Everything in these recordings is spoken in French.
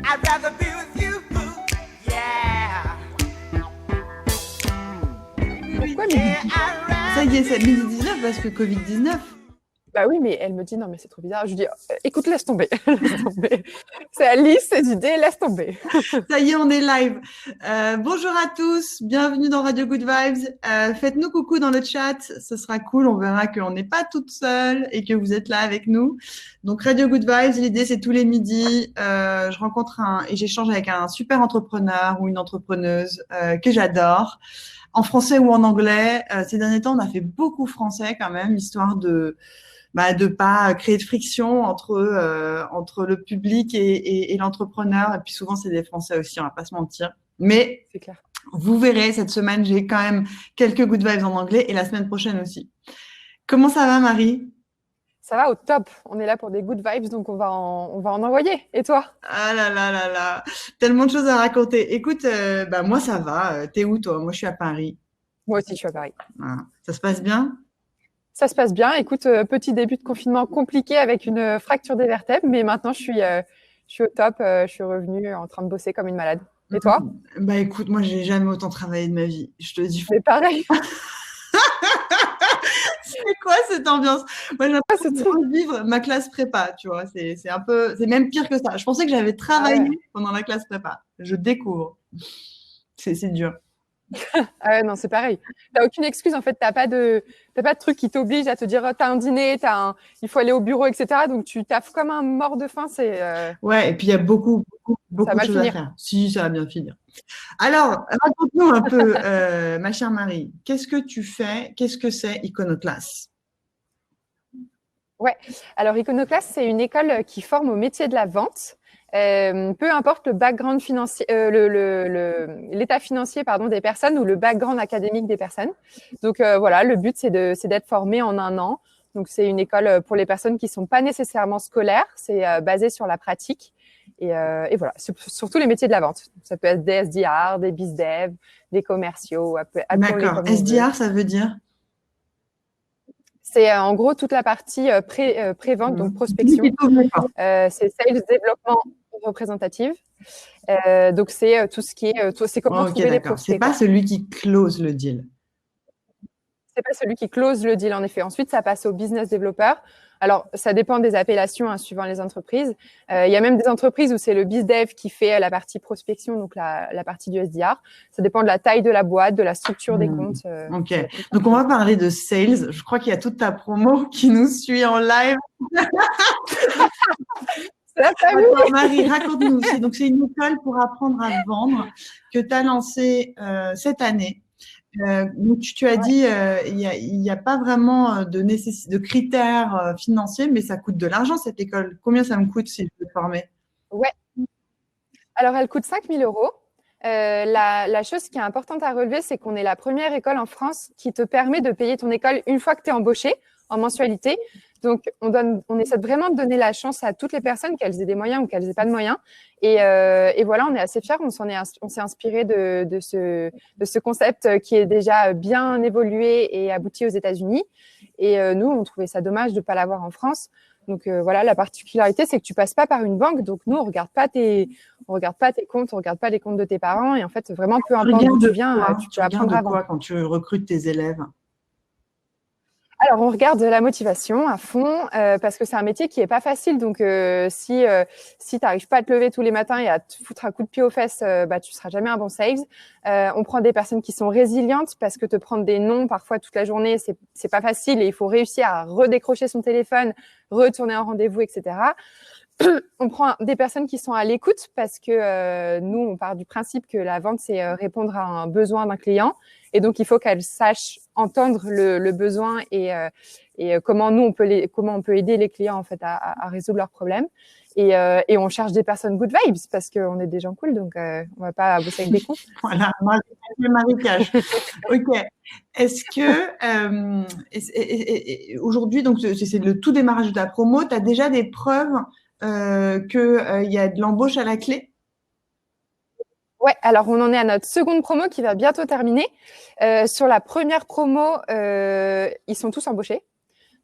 I'd rather be with you. Yeah. Pourquoi midi Yeah, 19? I'd rather Ça y est, c'est be midi 19 parce que Covid-19. Bah oui, mais elle me dit non, mais c'est trop bizarre. Je lui dis écoute, laisse tomber, laisse tomber. C'est Alice, ses idées, laisse tomber. Ça y est, on est live. Bonjour à tous, bienvenue dans Radio Good Vibes. Faites-nous coucou dans le chat, ce sera cool. On verra qu'on n'est pas toute seule et que vous êtes là avec nous. Donc Radio Good Vibes, l'idée c'est tous les midis, je rencontre et j'échange avec un super entrepreneur ou une entrepreneuse que j'adore, en français ou en anglais. Ces derniers temps, on a fait beaucoup français quand même, histoire de pas créer de friction entre le public et l'entrepreneur. Et puis souvent, c'est des Français aussi, on va pas se mentir. Mais C'est clair. vous verrez, cette semaine, j'ai quand même quelques good vibes en anglais et la semaine prochaine aussi. Comment ça va, Marie? Ça va au top. On est là pour des good vibes, donc on va en envoyer. Et toi? Ah là là là là, tellement de choses à raconter. Écoute, moi ça va. T'es où toi? Moi je suis à Paris. Moi aussi, je suis à Paris. Ah, ça se passe bien? Ça se passe bien. Écoute, petit début de confinement compliqué avec une fracture des vertèbres, mais maintenant je suis au top. Je suis revenue en train de bosser comme une malade. Et toi? Bah écoute, moi j'ai jamais autant travaillé de ma vie. Je te dis. Mais pareil. C'est quoi cette ambiance? Moi, j'ai l'impression de revivre ma classe prépa, tu vois. C'est un peu, c'est même pire que ça. Je pensais que j'avais travaillé pendant la classe prépa. Je découvre. C'est dur. Ah ouais, non, c'est pareil. T'as aucune excuse en fait. T'as pas de truc qui t'oblige à te dire t'as un dîner, il faut aller au bureau, etc. Donc tu taffes comme un mort de faim. C'est Ouais, et puis il y a beaucoup Ça de va choses à finir. faire. Si, ça va bien finir. Alors, raconte-nous un peu, ma chère Marie, qu'est-ce que tu fais? Qu'est-ce que c'est Iconoclass? Alors, Iconoclast, c'est une école qui forme au métier de la vente. Peu importe le background financier, l'état financier des personnes ou le background académique des personnes. Donc voilà, le but c'est d'être formé en un an. Donc c'est une école pour les personnes qui sont pas nécessairement scolaires. C'est basé sur la pratique et voilà, surtout les métiers de la vente. Ça peut être des SDR, des BizDev, des commerciaux. appelons-les D'accord. comme on veut. SDR, ça veut dire? C'est en gros toute la partie pré-vente, donc prospection. C'est Sales Développement Représentative. Donc, c'est tout ce qui est… c'est comment Ok, trouver les d'accord. prospects. C'est pas celui qui close le deal. C'est pas celui qui close le deal, en effet. Ensuite, ça passe au business développeur. Alors, ça dépend des appellations suivant les entreprises. Il y a même des entreprises où c'est le BizDev qui fait la partie prospection, donc la partie du SDR. Ça dépend de la taille de la boîte, de la structure des comptes. Ok. Donc, on va parler de sales. Je crois qu'il y a toute ta promo qui nous suit en live. Attends, Marie, raconte-nous. C'est une école pour apprendre à vendre que tu as lancée cette année. Donc, tu as dit il n'y a pas vraiment de critères financiers, mais ça coûte de l'argent cette école. Combien ça me coûte si je veux te former? Ouais. Alors, elle coûte 5 000 €. La chose qui est importante à relever, c'est qu'on est la première école en France qui te permet de payer ton école une fois que tu es embauché en mensualité. Donc, on essaie vraiment de donner la chance à toutes les personnes, qu'elles aient des moyens ou qu'elles n'aient pas de moyens. Et voilà, on est assez fiers. On s'est inspiré de ce concept qui est déjà bien évolué et abouti aux États-Unis. Et nous, on trouvait ça dommage de ne pas l'avoir en France. Donc voilà, la particularité, c'est que tu passes pas par une banque. Donc nous, on regarde pas tes comptes, on regarde pas les comptes de tes parents. Et en fait, vraiment, peu importe d'où tu viens, tu peux apprendre à vendre. Quand tu recrutes tes élèves? Alors, on regarde la motivation à fond parce que c'est un métier qui est pas facile. Donc, si tu n'arrives pas à te lever tous les matins et à te foutre un coup de pied aux fesses, tu seras jamais un bon sales. On prend des personnes qui sont résilientes parce que te prendre des noms parfois toute la journée, c'est pas facile et il faut réussir à redécrocher son téléphone, retourner en rendez-vous, etc. On prend des personnes qui sont à l'écoute parce que nous, on part du principe que la vente, c'est répondre à un besoin d'un client. Et donc, il faut qu'elles sachent entendre le besoin et comment on peut aider les clients en fait à résoudre leurs problèmes. Et on cherche des personnes good vibes parce qu'on est des gens cool, donc on va pas bosser avec des cons. Voilà, marécage. Ok. Est-ce que aujourd'hui, donc c'est le tout démarrage de ta promo, tu as déjà des preuves qu'il y a de l'embauche à la clé? Ouais, alors on en est à notre seconde promo qui va bientôt terminer. Sur la première promo, ils sont tous embauchés.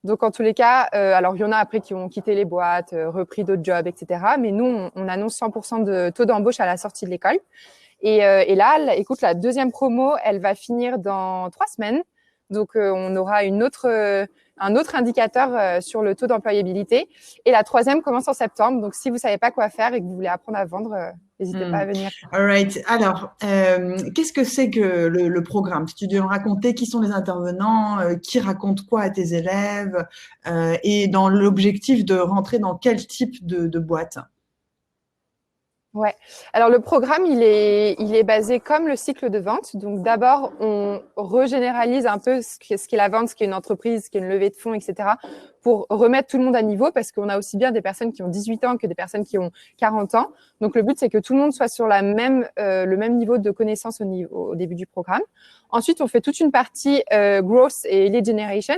Donc, en tous les cas, alors il y en a après qui ont quitté les boîtes, repris d'autres jobs, etc. Mais nous, on annonce 100% de taux d'embauche à la sortie de l'école. Et là, écoute, la deuxième promo, elle va finir dans 3 semaines. Donc, on aura un autre indicateur sur le taux d'employabilité. Et la troisième commence en septembre. Donc, si vous ne savez pas quoi faire et que vous voulez apprendre à vendre, n'hésitez pas à venir. All right. Alors, qu'est-ce que c'est que le programme? Si tu devais me raconter qui sont les intervenants, qui racontent quoi à tes élèves, et dans l'objectif de rentrer dans quel type de boîte? Ouais. Alors le programme, il est basé comme le cycle de vente. Donc d'abord, on régénéralise un peu ce qu'est la vente, ce qu'est une entreprise, ce qu'est une levée de fonds, etc. pour remettre tout le monde à niveau parce qu'on a aussi bien des personnes qui ont 18 ans que des personnes qui ont 40 ans. Donc le but, c'est que tout le monde soit sur le même niveau de connaissance au début du programme. Ensuite, on fait toute une partie growth et lead generation.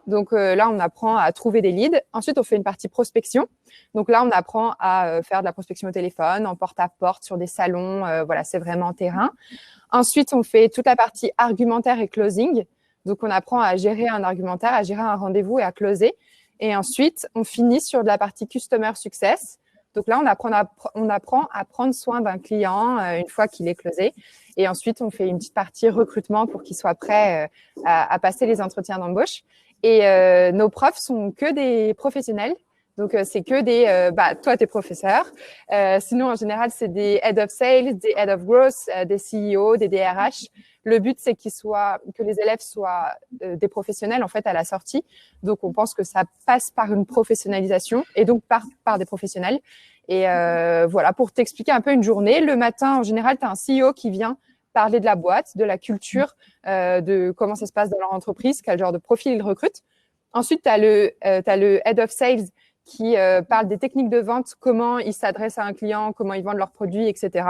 Donc là, on apprend à trouver des leads. Ensuite, on fait une partie prospection. Donc là, on apprend à faire de la prospection au téléphone, en porte-à-porte, sur des salons. Voilà, c'est vraiment terrain. Ensuite, on fait toute la partie argumentaire et closing. Donc, on apprend à gérer un argumentaire, à gérer un rendez-vous et à closer. Et ensuite, on finit sur de la partie customer success. Donc là, on apprend à prendre soin d'un client une fois qu'il est closé. Et ensuite, on fait une petite partie recrutement pour qu'il soit prêt à passer les entretiens d'embauche. Et nos profs sont que des professionnels. Donc, c'est que toi, tu es professeur. Sinon, en général, c'est des head of sales, des head of growth, des CEO, des DRH. Le but, c'est que les élèves soient des professionnels, en fait, à la sortie. Donc, on pense que ça passe par une professionnalisation et donc par des professionnels. Et voilà, pour t'expliquer un peu une journée, le matin, en général, tu as un CEO qui vient parler de la boîte, de la culture, de comment ça se passe dans leur entreprise, quel genre de profil ils recrutent. Ensuite, tu as le head of sales qui parle des techniques de vente, comment ils s'adressent à un client, comment ils vendent leurs produits, etc.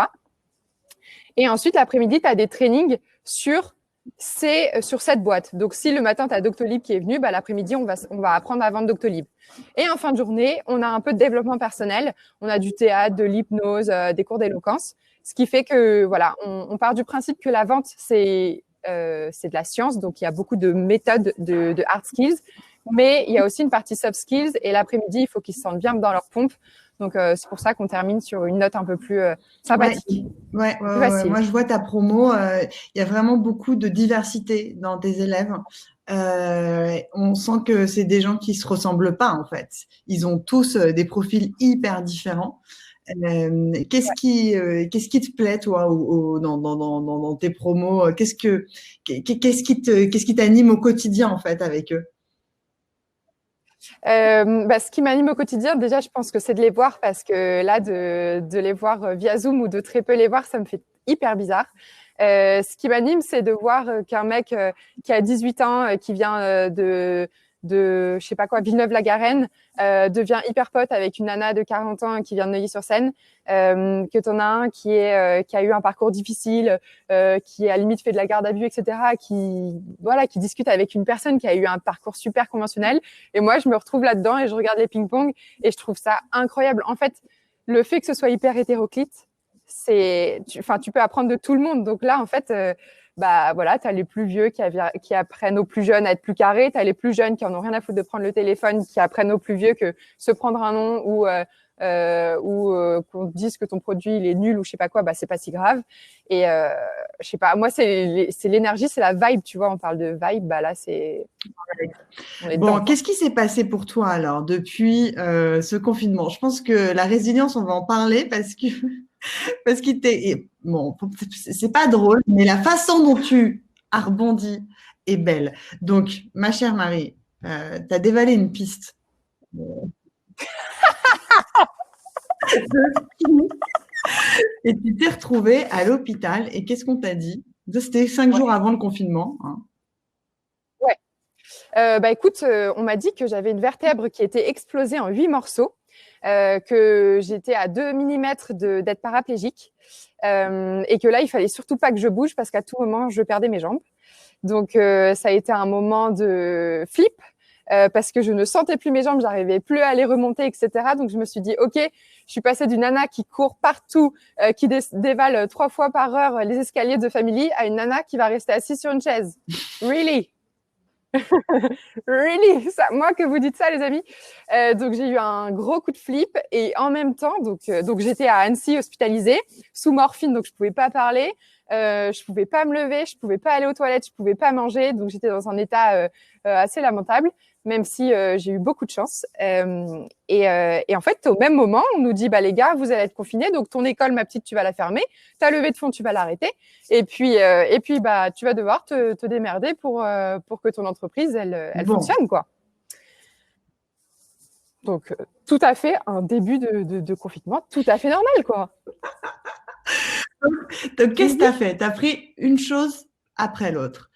Et ensuite, l'après-midi, tu as des trainings sur cette boîte. Donc, si le matin, tu as Doctolib qui est venu, l'après-midi, on va apprendre à vendre Doctolib. Et en fin de journée, on a un peu de développement personnel. On a du théâtre, de l'hypnose, des cours d'éloquence. Ce qui fait que, voilà, on part du principe que la vente, c'est de la science. Donc, il y a beaucoup de méthodes de hard skills. Mais il y a aussi une partie soft skills. Et l'après-midi, il faut qu'ils se sentent bien dans leur pompe. Donc, c'est pour ça qu'on termine sur une note un peu plus sympathique. Ouais. Moi, je vois ta promo. Il y a vraiment beaucoup de diversité dans tes élèves. On sent que c'est des gens qui se ressemblent pas, en fait. Ils ont tous des profils hyper différents. Qu'est-ce qui te plaît, toi, dans tes promos? Qu'est-ce qui t'anime au quotidien, en fait, avec eux? Ce qui m'anime au quotidien, déjà, je pense que c'est de les voir parce que là, de les voir via Zoom ou de très peu les voir, ça me fait hyper bizarre. Ce qui m'anime, c'est de voir qu'un mec qui a 18 ans, qui vient de je sais pas quoi, Villeneuve-la-Garenne, devient hyper pote avec une nana de 40 ans qui vient de Neuilly-sur-Seine, que t'en as un qui a eu un parcours difficile, qui à la limite fait de la garde à vue, etc., qui discute avec une personne qui a eu un parcours super conventionnel. Et moi, je me retrouve là-dedans et je regarde les ping-pong et je trouve ça incroyable. En fait, le fait que ce soit hyper hétéroclite, tu peux apprendre de tout le monde. Donc là, en fait, tu as les plus vieux qui apprennent aux plus jeunes à être plus carrés, tu as les plus jeunes qui en ont rien à foutre de prendre le téléphone, qui apprennent aux plus vieux que se prendre un nom ou qu'on te dise que ton produit il est nul ou je sais pas quoi, c'est pas si grave. Et je sais pas, moi c'est l'énergie, c'est la vibe, tu vois, on parle de vibe, là c'est on est Bon, dedans. qu'est-ce qui s'est passé pour toi alors depuis ce confinement? Je pense que la résilience, on va en parler parce que bon, c'est pas drôle, mais la façon dont tu as rebondi est belle. Donc, ma chère Marie, tu as dévalé une piste. Et tu t'es retrouvée à l'hôpital. Et qu'est-ce qu'on t'a dit? C'était 5 jours avant le confinement. Hein. Ouais. Écoute, on m'a dit que j'avais une vertèbre qui était explosée en 8 morceaux. Que j'étais à 2 mm d'être paraplégique et que là, il fallait surtout pas que je bouge parce qu'à tout moment, je perdais mes jambes. Donc, ça a été un moment de flip parce que je ne sentais plus mes jambes, j'arrivais plus à les remonter, etc. Donc, je me suis dit, OK, je suis passée d'une nana qui court partout, qui dévale 3 fois par heure les escaliers de Family à une nana qui va rester assise sur une chaise. Really? Really? Ça, moi que vous dites ça, les amis. Donc, j'ai eu un gros coup de flip et en même temps, donc j'étais à Annecy hospitalisée sous morphine, donc je pouvais pas parler, je pouvais pas me lever, je pouvais pas aller aux toilettes, je pouvais pas manger, donc j'étais dans un état assez lamentable, même si j'ai eu beaucoup de chance. Et en fait, au même moment, on nous dit, bah les gars, vous allez être confinés, donc ton école, ma petite, tu vas la fermer, ta levée de fonds, tu vas l'arrêter. Et puis, bah, tu vas devoir te démerder pour que ton entreprise, elle Bon. fonctionne, quoi. Donc, tout à fait un début de confinement tout à fait normal, quoi. Donc, qu'est-ce que tu as fait? Tu as pris une chose après l'autre.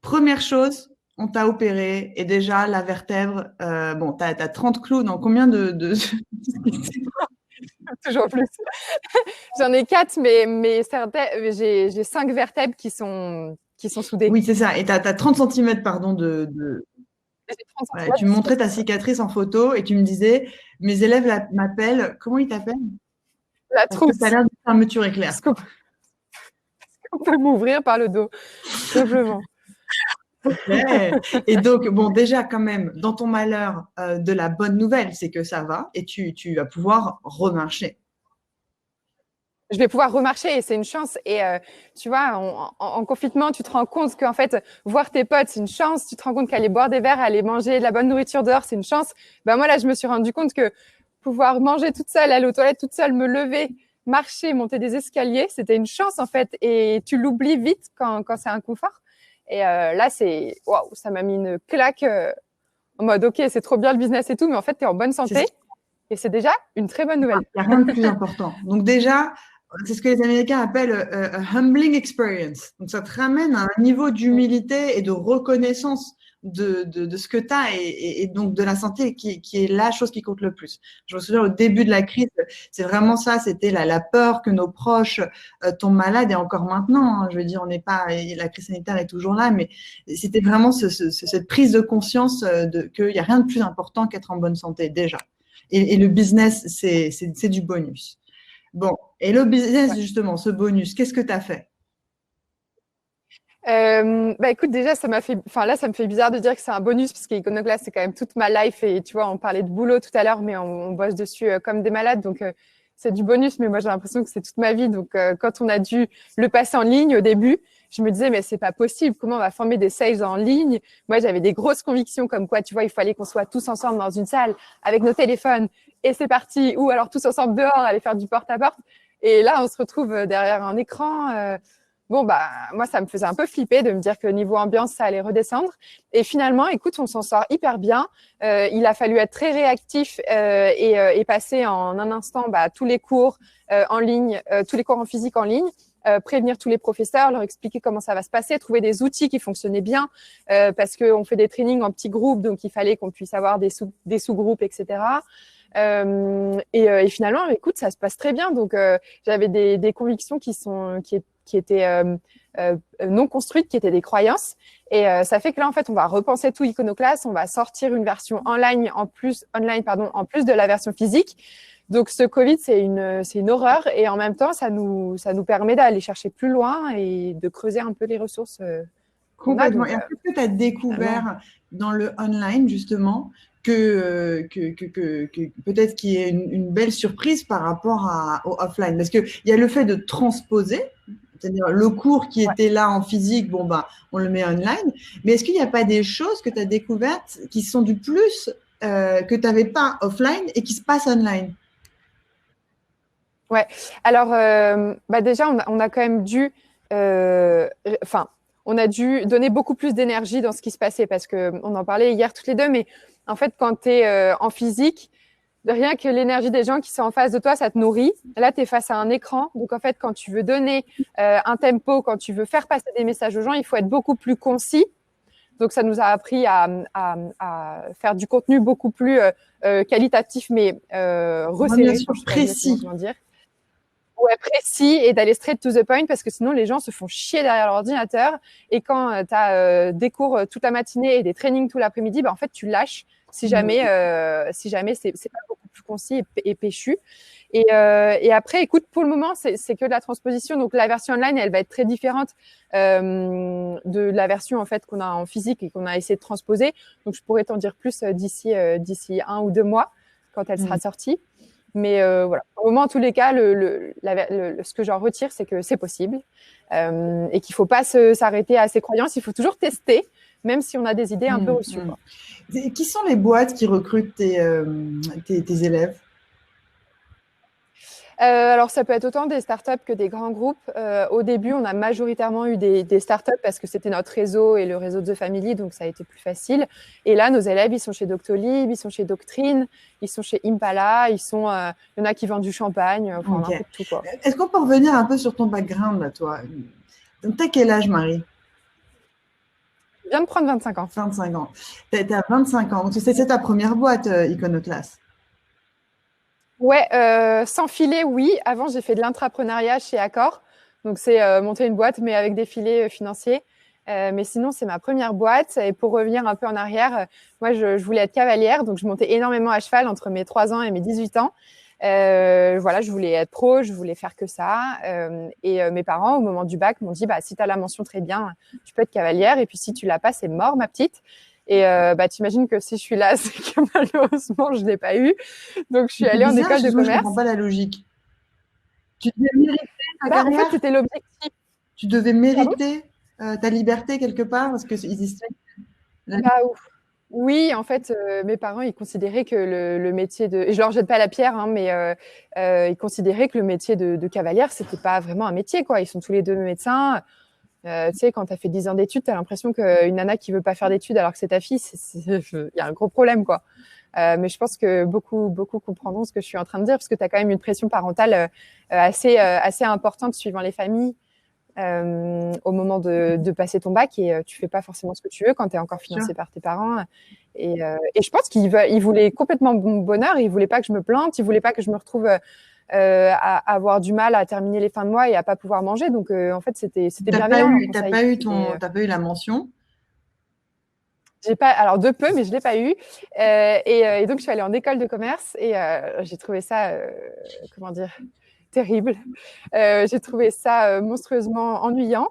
Première chose, on t'a opéré et déjà, la vertèbre, bon, tu as 30 clous dans combien de... Toujours plus. J'en ai 4, mais j'ai 5 vertèbres qui sont soudées. Oui, c'est ça. Et tu as 30 cm, pardon, J'ai 30 Voilà, centimètres. tu me montrais ta cicatrice en photo et tu me disais, mes élèves m'appellent, comment ils t'appellent? La Parce que trousse. tu as l'air de fermeture éclair. Parce qu'on peut m'ouvrir par le dos, simplement. Ouais. Et donc, bon, déjà, quand même, dans ton malheur, de la bonne nouvelle, c'est que ça va et tu vas pouvoir remarcher. Je vais pouvoir remarcher et c'est une chance. Et tu vois, en confinement, tu te rends compte qu'en fait, voir tes potes, c'est une chance. Tu te rends compte qu'aller boire des verres, aller manger de la bonne nourriture dehors, c'est une chance. Ben moi, là, je me suis rendu compte que pouvoir manger toute seule, aller aux toilettes toute seule, me lever, marcher, monter des escaliers, c'était une chance en fait. Et tu l'oublies vite quand c'est un confort. Et là, waouh, ça m'a mis une claque en mode, OK, c'est trop bien le business et tout, mais en fait, tu es en bonne santé. Et c'est déjà une très bonne nouvelle. Il n'y a rien de plus important. Donc déjà, c'est ce que les Américains appellent a humbling experience. Donc ça te ramène à un niveau d'humilité et de reconnaissance de ce que tu as et donc de la santé qui est la chose qui compte le plus. Je me souviens au début de la crise, c'est vraiment ça, c'était la peur que nos proches tombent malades et encore maintenant, hein, je veux dire, on n'est pas, la crise sanitaire est toujours là, mais c'était vraiment cette prise de conscience qu'il n'y a rien de plus important qu'être en bonne santé déjà. Et le business, c'est du bonus. Bon, et le business, justement, ce bonus, qu'est-ce que tu as fait? Bah écoute, déjà, ça me fait bizarre de dire que c'est un bonus parce qu'Iconoclast, c'est quand même toute ma life et tu vois, on parlait de boulot tout à l'heure, mais on bosse dessus comme des malades, donc c'est du bonus, mais moi j'ai l'impression que c'est toute ma vie. Donc quand on a dû le passer en ligne au début, je me disais, mais c'est pas possible, comment on va former des sales en ligne? Moi, j'avais des grosses convictions comme quoi, tu vois, il fallait qu'on soit tous ensemble dans une salle avec nos téléphones et c'est parti, ou alors tous ensemble dehors, aller faire du porte-à-porte. Et là, on se retrouve derrière un écran. Bon, bah, moi, ça me faisait un peu flipper de me dire que niveau ambiance, ça allait redescendre. Et finalement, écoute, on s'en sort hyper bien. Il a fallu être très réactif et passer en un instant tous les cours en ligne, tous les cours en physique en ligne, prévenir tous les professeurs, leur expliquer comment ça va se passer, trouver des outils qui fonctionnaient bien parce qu'on fait des trainings en petits groupes, donc il fallait qu'on puisse avoir des sous-groupes, etc. Et finalement, écoute, ça se passe très bien. Donc, j'avais des convictions qui étaient non construites, qui étaient des croyances. Et ça fait que là, en fait, on va repenser tout Iconoclast. On va sortir une version online en plus de la version physique. Donc, ce Covid, c'est une horreur. Et en même temps, ça nous permet d'aller chercher plus loin et de creuser un peu les ressources. Complètement. Et qu'est-ce que tu as découvert dans le online, justement, que peut-être qu'il y ait une belle surprise par rapport au offline? Parce qu'il y a le fait de transposer, c'est-à-dire le cours qui était là en physique, bon, bah, on le met online. Mais est-ce qu'il n'y a pas des choses que tu as découvertes qui sont du plus que tu n'avais pas offline et qui se passent online? Ouais. Alors, déjà, on a quand même dû, on a dû donner beaucoup plus d'énergie dans ce qui se passait parce que on en parlait hier toutes les deux. Mais en fait, quand tu es en physique, rien que l'énergie des gens qui sont en face de toi, ça te nourrit. Là, tu es face à un écran. Donc, en fait, quand tu veux donner un tempo, quand tu veux faire passer des messages aux gens, il faut être beaucoup plus concis. Donc, ça nous a appris à faire du contenu beaucoup plus qualitatif, mais resserré. Précis. Comment dire. Ouais, précis et d'aller straight to the point parce que sinon les gens se font chier derrière leur ordinateur et quand tu as des cours toute la matinée et des trainings tout l'après-midi, en fait tu lâches si jamais c'est pas beaucoup plus concis et péchu. Et après, écoute, pour le moment, c'est que de la transposition. Donc, la version online, elle va être très différente de la version en fait qu'on a en physique et qu'on a essayé de transposer. Donc, je pourrais t'en dire plus d'ici 1 ou 2 mois quand elle sera sortie. Mais voilà, au moment, en tous les cas, ce que j'en retire, c'est que c'est possible et qu'il ne faut pas s'arrêter à ses croyances. Il faut toujours tester, même si on a des idées un peu reçues. Quoi. Qui sont les boîtes qui recrutent tes élèves? Alors, ça peut être autant des startups que des grands groupes. Au début, on a majoritairement eu des startups parce que c'était notre réseau et le réseau de The Family, donc ça a été plus facile. Et là, nos élèves, ils sont chez Doctolib, ils sont chez Doctrine, ils sont chez Impala, il y en a qui vendent du champagne, enfin, un peu de tout, quoi. Est-ce qu'on peut revenir un peu sur ton background, là, toi? Donc, t'as quel âge, Marie? Je viens de prendre 25 ans. 25 ans. T'as 25 ans. Donc, c'est ta première boîte, Iconoclast. Ouais, sans filet, oui. Avant, j'ai fait de l'intrapreneuriat chez Accor. Donc, c'est monter une boîte, mais avec des filets financiers. Mais sinon, c'est ma première boîte. Et pour revenir un peu en arrière, moi, je voulais être cavalière. Donc, je montais énormément à cheval entre mes 3 ans et mes 18 ans. Voilà, je voulais être pro, je voulais faire que ça. Et mes parents, au moment du bac, m'ont dit, si tu as la mention très bien, tu peux être cavalière. Et puis, si tu l'as pas, c'est mort, ma petite. Et t'imagines que si je suis là, c'est que malheureusement, je ne l'ai pas eu. Donc, je suis allée en école de commerce. Je ne comprends pas la logique. Tu devais mériter ta carrière. En fait, c'était l'objectif. Tu devais mériter ta liberté quelque part parce qu'ils estimaient. Oui, en fait, mes parents, ils considéraient que le métier de… Et je leur jette pas la pierre, hein, mais ils considéraient que le métier de cavalière, c'était pas vraiment un métier, quoi. Ils sont tous les deux médecins. Tu sais, quand tu as fait 10 ans d'études, tu as l'impression qu'une nana qui veut pas faire d'études alors que c'est ta fille, il y a un gros problème, quoi. Mais je pense que beaucoup comprendront ce que je suis en train de dire parce que tu as quand même une pression parentale assez importante suivant les familles au moment de passer ton bac et tu fais pas forcément ce que tu veux quand tu es encore financé par tes parents. Et je pense qu'ils voulaient complètement mon bonheur. Ils voulaient pas que je me plante. Ils voulaient pas que je me retrouve à avoir du mal à terminer les fins de mois et à pas pouvoir manger. Donc, en fait, c'était bienveillant. T'as pas eu la mention? Alors de peu, mais je l'ai pas eu. Et donc, je suis allée en école de commerce et j'ai trouvé ça, comment dire, terrible. J'ai trouvé ça monstrueusement ennuyant.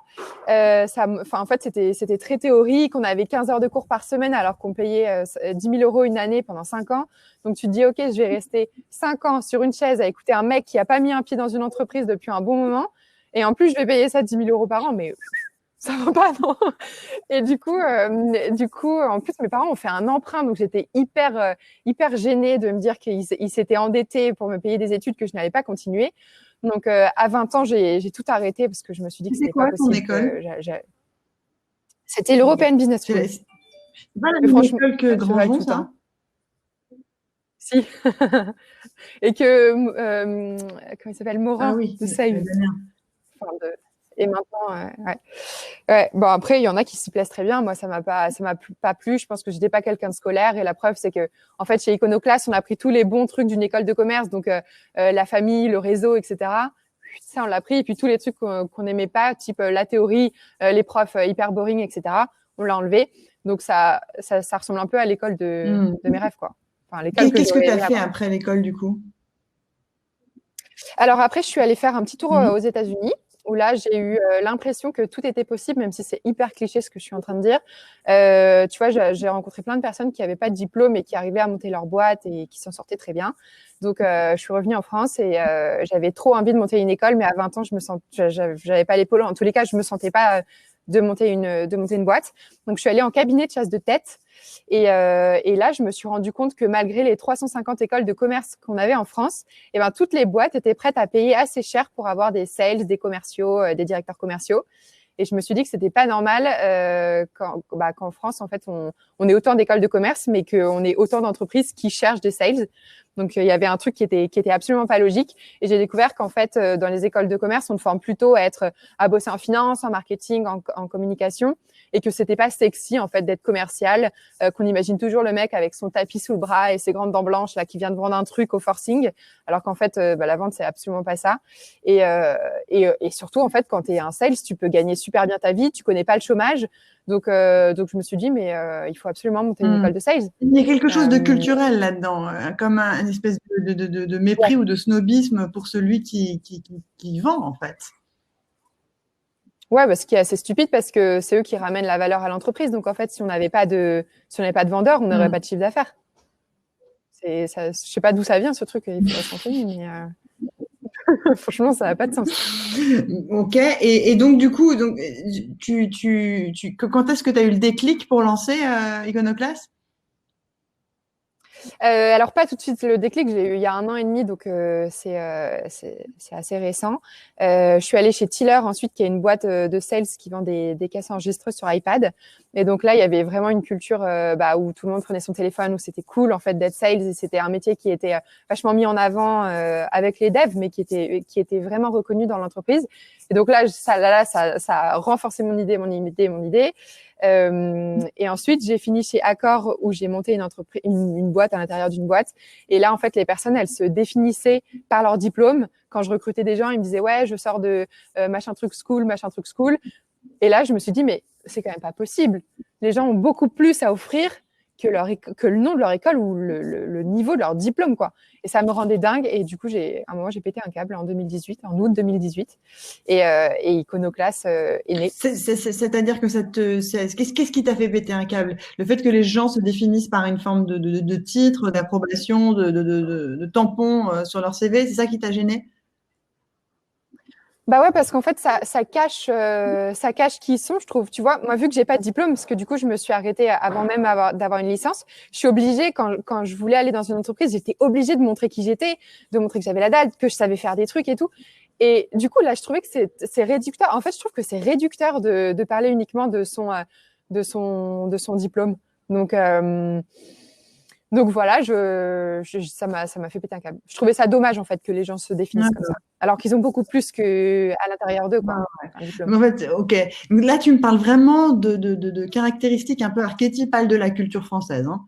En fait, c'était très théorique. On avait 15 heures de cours par semaine alors qu'on payait 10 000 € une année pendant 5 ans. Donc, tu te dis, OK, je vais rester 5 ans sur une chaise à écouter un mec qui n'a pas mis un pied dans une entreprise depuis un bon moment. Et en plus, je vais payer ça 10 000 € par an. Mais ça va pas, non. Et du coup, en plus, mes parents ont fait un emprunt. Donc, j'étais hyper gênée de me dire qu'ils s'étaient endettés pour me payer des études que je n'allais pas continuer. Donc, à 20 ans, j'ai tout arrêté parce que je me suis dit que c'était pas possible. C'était quoi ton école? C'était l'European Business School. C'est pas la même école que Grandjean, ça? Si. Et que, comment il s'appelle, Morin de Seuil. Et maintenant, ouais. Bon, après, il y en a qui s'y plaisent très bien. Moi, ça m'a pas plu. Je pense que j'étais pas quelqu'un de scolaire. Et la preuve, c'est que, en fait, chez Iconoclast, on a pris tous les bons trucs d'une école de commerce. Donc, la famille, le réseau, etc. Ça, on l'a pris. Et puis, tous les trucs qu'on n'aimait pas, type la théorie, les profs hyper boring, etc. On l'a enlevé. Donc, ça ressemble un peu à l'école de mes rêves, quoi. Enfin, qu'est-ce que tu as fait après l'école, du coup? Alors, après, je suis allée faire un petit tour aux États-Unis, où là, j'ai eu l'impression que tout était possible, même si c'est hyper cliché ce que je suis en train de dire. Tu vois, j'ai rencontré plein de personnes qui n'avaient pas de diplôme et qui arrivaient à monter leur boîte et qui s'en sortaient très bien. Donc, je suis revenue en France et j'avais trop envie de monter une école, mais à 20 ans, j'avais pas l'épaule. En tous les cas, je me sentais pas de monter une boîte. Donc, je suis allée en cabinet de chasse de tête. Et là, je me suis rendu compte que malgré les 350 écoles de commerce qu'on avait en France, toutes les boîtes étaient prêtes à payer assez cher pour avoir des sales, des commerciaux, des directeurs commerciaux. Et je me suis dit que c'était pas normal qu'en France, en fait, on ait autant d'écoles de commerce, mais qu'on ait autant d'entreprises qui cherchent des sales. Donc, il y avait un truc qui était absolument pas logique. Et j'ai découvert qu'en fait, dans les écoles de commerce, on te forme plutôt à bosser en finance, en marketing, en communication, et que c'était pas sexy en fait d'être commercial, qu'on imagine toujours le mec avec son tapis sous le bras et ses grandes dents blanches là qui vient de vendre un truc au forcing, alors qu'en fait, la vente c'est absolument pas ça. Et surtout en fait, quand tu es un sales, tu peux gagner super bien ta vie, tu connais pas le chômage. Donc je me suis dit, mais il faut absolument monter une école de sales. Il y a quelque chose de culturel là-dedans, comme une espèce de mépris ou de snobisme pour celui qui vend, en fait. Ouais, ce qui est assez stupide parce que c'est eux qui ramènent la valeur à l'entreprise. Donc, en fait, si on n'avait pas de vendeurs, on n'aurait pas de chiffre d'affaires. Ça, je sais pas d'où ça vient, ce truc. Il faudrait se renseigner, mais franchement, ça n'a pas de sens. Ok. Et donc, du coup, quand est-ce que tu as eu le déclic pour lancer Iconoclast? Alors pas tout de suite le déclic, j'ai eu il y a 1 an et demi, donc c'est assez récent. Je suis allée chez Tiller ensuite, qui est une boîte de sales qui vend des caisses enregistreuses sur iPad. Et donc là, il y avait vraiment une culture où tout le monde prenait son téléphone, où c'était cool en fait d'être sales, et c'était un métier qui était vachement mis en avant avec les devs, mais qui était vraiment reconnu dans l'entreprise. Et donc là, ça a renforcé mon idée. Et ensuite, j'ai fini chez Accor où j'ai monté une boîte à l'intérieur d'une boîte. Et là, en fait, les personnes, elles se définissaient par leur diplôme. Quand je recrutais des gens, ils me disaient, ouais, je sors de machin truc school. Et là, je me suis dit, mais c'est quand même pas possible. Les gens ont beaucoup plus à offrir que le nom de leur école ou le niveau de leur diplôme, quoi. Et ça me rendait dingue. Et du coup, à un moment, j'ai pété un câble en août 2018. Et Iconoclast est né. C'est-à-dire que qu'est-ce qui t'a fait péter un câble? Le fait que les gens se définissent par une forme de titre, d'approbation, de tampon sur leur CV, c'est ça qui t'a gêné? Bah ouais, parce qu'en fait, ça cache qui ils sont, je trouve. Tu vois, moi, vu que j'ai pas de diplôme, parce que du coup, je me suis arrêtée avant même d'avoir une licence, je suis obligée, quand je voulais aller dans une entreprise, j'étais obligée de montrer qui j'étais, de montrer que j'avais la dalle, que je savais faire des trucs et tout. Et du coup, là, je trouvais que c'est réducteur. En fait, je trouve que c'est réducteur de parler uniquement de son diplôme. Donc voilà, ça m'a fait péter un câble. Je trouvais ça dommage en fait que les gens se définissent comme ça, alors qu'ils ont beaucoup plus que à l'intérieur d'eux, quoi. Mais en fait, ok. Là, tu me parles vraiment de caractéristiques un peu archétypales de la culture française, hein.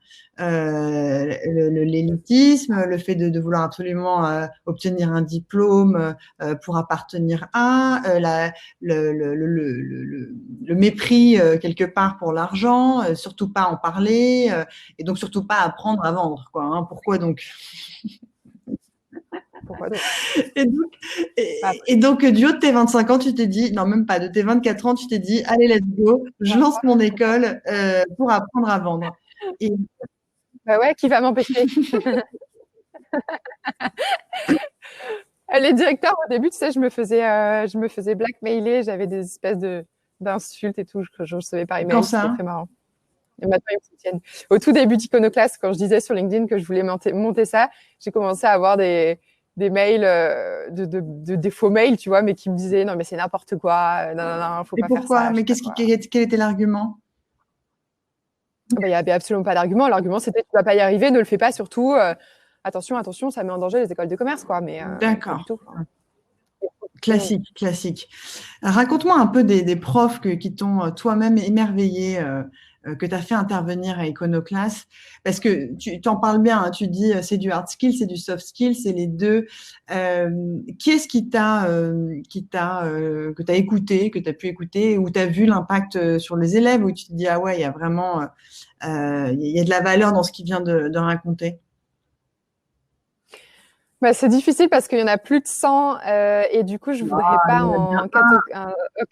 L'élitisme, le fait de vouloir absolument obtenir un diplôme pour appartenir à, le mépris quelque part pour l'argent, surtout pas en parler, et donc surtout pas apprendre à vendre, quoi, hein. Pourquoi donc? Pourquoi donc? Et donc, du haut de tes 25 ans, tu t'es dit, non, même pas, de tes 24 ans, tu t'es dit, allez, let's go, je lance mon école pour apprendre à vendre. Et... Bah ouais, qui va m'empêcher? Les directeurs, au début, tu sais, je me faisais blackmailer, j'avais des espèces d'insultes et tout que je recevais par email. C'était très marrant. Et maintenant, ils me soutiennent. Au tout début d'Iconoclast, quand je disais sur LinkedIn que je voulais monter ça, j'ai commencé à avoir des mails, des faux mails, tu vois, mais qui me disaient non, mais c'est n'importe quoi, non, faut pas faire ça. Mais quel était l'argument? Il n'y avait absolument pas d'argument. L'argument, c'était tu vas pas y arriver, ne le fais pas, surtout. Attention, ça met en danger les écoles de commerce, quoi. Mais d'accord. Pas du tout. Classique. Raconte-moi un peu des profs qui t'ont toi-même émerveillé, que tu as fait intervenir à Iconoclast, parce que tu t'en parles bien, hein, tu dis c'est du hard skill, c'est du soft skill, c'est les deux. Qui est-ce que tu as écouté, que tu as pu écouter, où tu as vu l'impact sur les élèves, où tu te dis ah ouais, il y a vraiment il y a de la valeur dans ce qu'il vient de raconter? Bah, c'est difficile parce qu'il y en a plus de 100 et du coup, je voudrais pas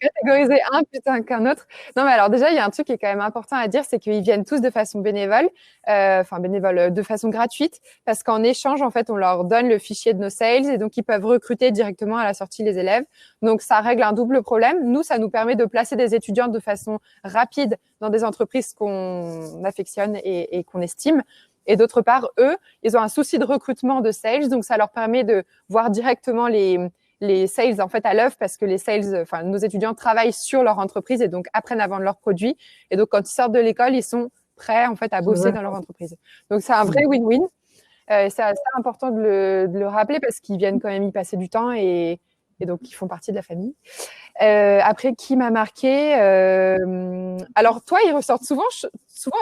catégoriser un plutôt qu'un autre. Non, mais alors déjà, il y a un truc qui est quand même important à dire, c'est qu'ils viennent tous de façon bénévole, de façon gratuite, parce qu'en échange, en fait, on leur donne le fichier de nos sales et donc ils peuvent recruter directement à la sortie les élèves. Donc, ça règle un double problème. Nous, ça nous permet de placer des étudiants de façon rapide dans des entreprises qu'on affectionne et qu'on estime. Et d'autre part, eux, ils ont un souci de recrutement de sales, donc ça leur permet de voir directement les sales en fait à l'œuvre, parce que les sales, nos étudiants travaillent sur leur entreprise et donc apprennent à vendre leurs produits. Et donc quand ils sortent de l'école, ils sont prêts en fait à bosser dans leur entreprise. Donc c'est un vrai win-win. C'est assez important de le rappeler parce qu'ils viennent quand même y passer du temps et donc ils font partie de la famille. Après, qui m'a marqué alors toi, ils ressortent souvent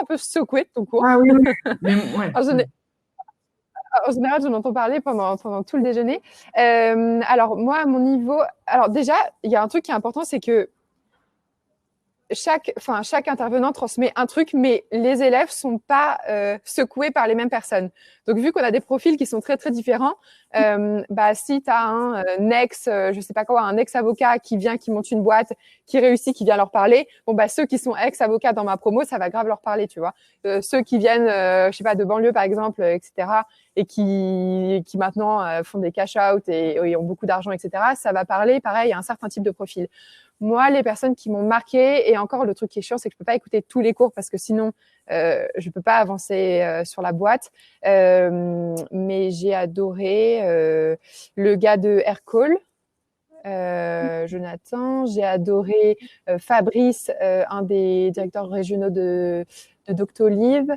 un peu secoués de ton cours. Ah oui. Mais, ouais. En général, j'en entends parler pendant tout le déjeuner. Alors moi, à mon niveau, alors déjà, il y a un truc qui est important, c'est que chaque intervenant transmet un truc, mais les élèves sont pas secoués par les mêmes personnes. Donc, vu qu'on a des profils qui sont très, très différents, si tu as je sais pas quoi, un ex-avocat qui vient, qui monte une boîte, qui réussit, qui vient leur parler, ceux qui sont ex-avocats dans ma promo, ça va grave leur parler, tu vois. Ceux qui viennent, je sais pas, de banlieue, par exemple, etc., et qui maintenant font des cash-out et ont beaucoup d'argent, etc., ça va parler, pareil, à un certain type de profil. Moi, les personnes qui m'ont marqué, et encore le truc qui est chiant, c'est que je peux pas écouter tous les cours parce que sinon, je peux pas avancer sur la boîte. Mais j'ai adoré le gars de Aircall, Jonathan. J'ai adoré Fabrice, un des directeurs régionaux de Doctolib.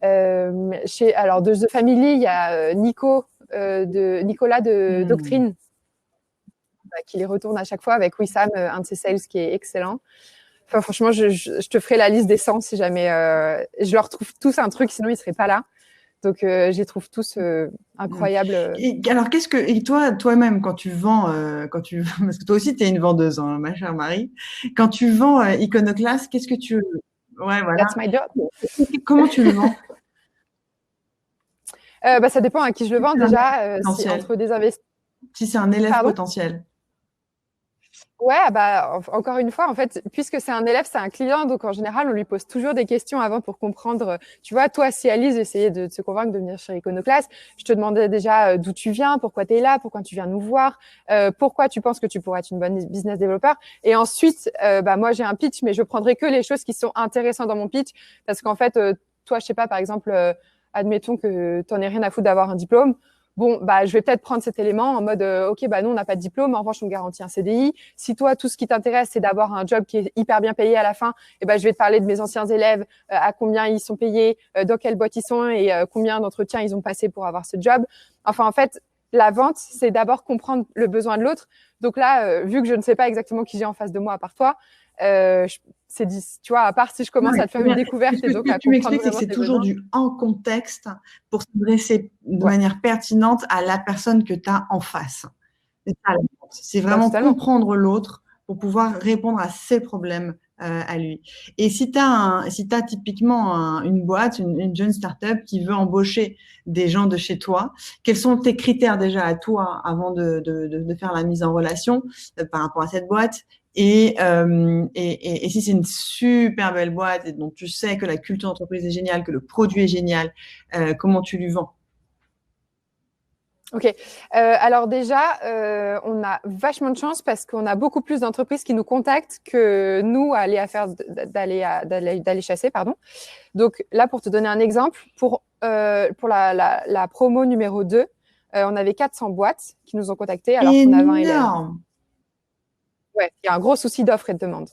Alors de The Family, il y a Nicolas de Doctrine, qui les retourne à chaque fois avec Wissam, un de ses sales qui est excellent. Enfin, franchement, je te ferai la liste des 100 si jamais je leur trouve tous un truc, sinon ils seraient pas là. Donc, je les trouve tous incroyables. Et alors, et toi-même, quand tu vends, parce que toi aussi, tu es une vendeuse, hein, ma chère Marie, quand tu vends Iconoclast, qu'est-ce que tu... Ouais, voilà. That's my job. Comment tu le vends? Ça dépend à qui je le vends déjà. Si entre des investisseurs. Si c'est un élève potentiel. Ouais, encore une fois, en fait, puisque c'est un élève, c'est un client, donc en général, on lui pose toujours des questions avant pour comprendre. Tu vois, toi, si Alice essayait de te convaincre de venir chez Iconoclast, je te demandais déjà d'où tu viens, pourquoi tu es là, pourquoi tu viens nous voir, pourquoi tu penses que tu pourrais être une bonne business developer. Et ensuite, moi, j'ai un pitch, mais je prendrai que les choses qui sont intéressantes dans mon pitch, parce qu'en fait, toi, je sais pas, par exemple, admettons que tu n'en aies rien à foutre d'avoir un diplôme. Bon, je vais peut-être prendre cet élément en mode, OK, nous, on n'a pas de diplôme, en revanche, on garantit un CDI. Si toi, tout ce qui t'intéresse, c'est d'avoir un job qui est hyper bien payé à la fin, je vais te parler de mes anciens élèves, à combien ils sont payés, dans quelle boîte ils sont et combien d'entretiens ils ont passé pour avoir ce job. Enfin, en fait, la vente, c'est d'abord comprendre le besoin de l'autre. Donc là, vu que je ne sais pas exactement qui j'ai en face de moi à part toi, tu vois, à part si je commence à te faire une découverte et donc à tu m'expliques, c'est que c'est toujours du en contexte pour s'adresser de manière pertinente à la personne que tu as en face. C'est vraiment comprendre l'autre pour pouvoir répondre à ses problèmes à lui. Et si tu as typiquement une boîte, une jeune start-up qui veut embaucher des gens de chez toi, quels sont tes critères déjà à toi avant de faire la mise en relation par rapport à cette boîte? Et si c'est une super belle boîte et dont tu sais que la culture d'entreprise est géniale, que le produit est génial, comment tu lui vends? Ok. Alors déjà, on a vachement de chance parce qu'on a beaucoup plus d'entreprises qui nous contactent que nous d'aller chasser, pardon. Donc là, pour te donner un exemple, pour la promo numéro 2, on avait 400 boîtes qui nous ont contactés alors qu'on a 20 élèves. Ouais, il y a un gros souci d'offre et de demande.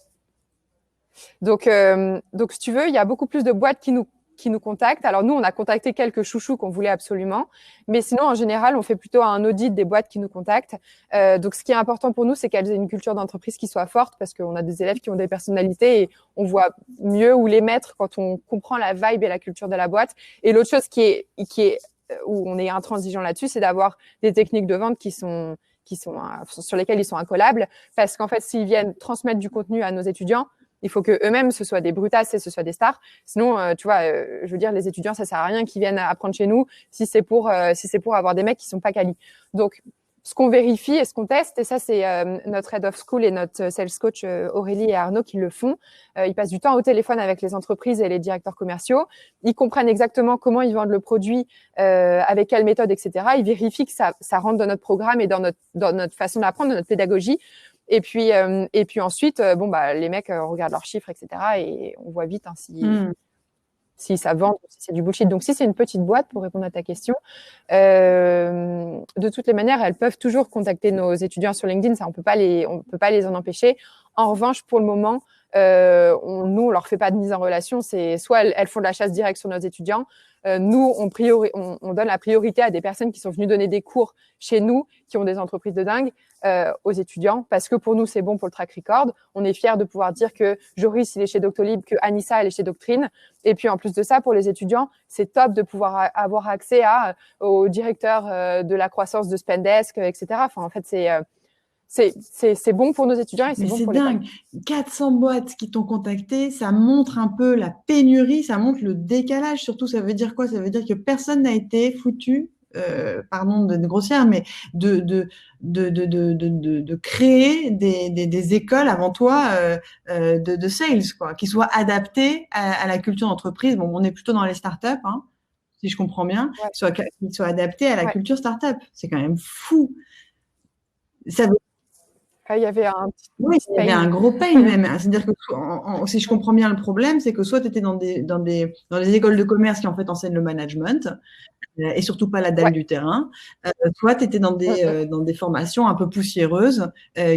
Donc, si tu veux, il y a beaucoup plus de boîtes qui nous contactent. Alors, nous, on a contacté quelques chouchous qu'on voulait absolument. Mais sinon, en général, on fait plutôt un audit des boîtes qui nous contactent. Donc, ce qui est important pour nous, c'est qu'elles aient une culture d'entreprise qui soit forte parce qu'on a des élèves qui ont des personnalités et on voit mieux où les mettre quand on comprend la vibe et la culture de la boîte. Et l'autre chose qui est où on est intransigeant là-dessus, c'est d'avoir des techniques de vente sur lesquelles ils sont incollables. Parce qu'en fait, s'ils viennent transmettre du contenu à nos étudiants, il faut que eux-mêmes ce soient des brutasses et ce soient des stars. Sinon, tu vois, je veux dire, les étudiants, ça sert à rien qu'ils viennent apprendre chez nous si c'est pour avoir des mecs qui sont pas quali. Donc, ce qu'on vérifie et ce qu'on teste, et ça, c'est notre head of school et notre sales coach Aurélie et Arnaud qui le font. Ils passent du temps au téléphone avec les entreprises et les directeurs commerciaux. Ils comprennent exactement comment ils vendent le produit, avec quelle méthode, etc. Ils vérifient que ça rentre dans notre programme et dans notre façon d'apprendre, dans notre pédagogie. Et puis ensuite, les mecs regardent leurs chiffres, etc. Et on voit vite si ça vend ou si c'est du bullshit. Donc, si c'est une petite boîte, pour répondre à ta question, de toutes les manières, elles peuvent toujours contacter nos étudiants sur LinkedIn. Ça, on peut pas les en empêcher. En revanche, pour le moment, on leur fait pas de mise en relation. C'est soit elles font de la chasse directe sur nos étudiants. Nous, on donne la priorité à des personnes qui sont venues donner des cours chez nous, qui ont des entreprises de dingue, aux étudiants, parce que pour nous, c'est bon pour le track record. On est fiers de pouvoir dire que Joris, il est chez Doctolib, que Anissa, elle est chez Doctrine. Et puis, en plus de ça, pour les étudiants, c'est top de pouvoir avoir accès au directeur de la croissance de Spendesk, etc. Enfin, en fait, c'est bon pour nos étudiants et c'est Mais bon c'est pour l'école. dingue. 400 boîtes qui t'ont contacté, ça montre un peu la pénurie, ça montre le décalage. Surtout, ça veut dire quoi? Ça veut dire que personne n'a été foutu, pardon de grossière, mais de créer des écoles avant toi de sales, quoi, qui soient adaptées à la culture d'entreprise. Bon, on est plutôt dans les startups, hein, si je comprends bien, Ouais. qui soient adaptées à la Ouais. culture startup. C'est quand même fou. Ça veut Il y avait un Oui, petit il y avait pain. un gros pain même. C'est-à-dire que si je comprends bien le problème, c'est que soit tu étais dans des écoles de commerce qui en fait enseignent le management et surtout pas la dalle Ouais. du terrain, soit tu étais dans des formations un peu poussiéreuses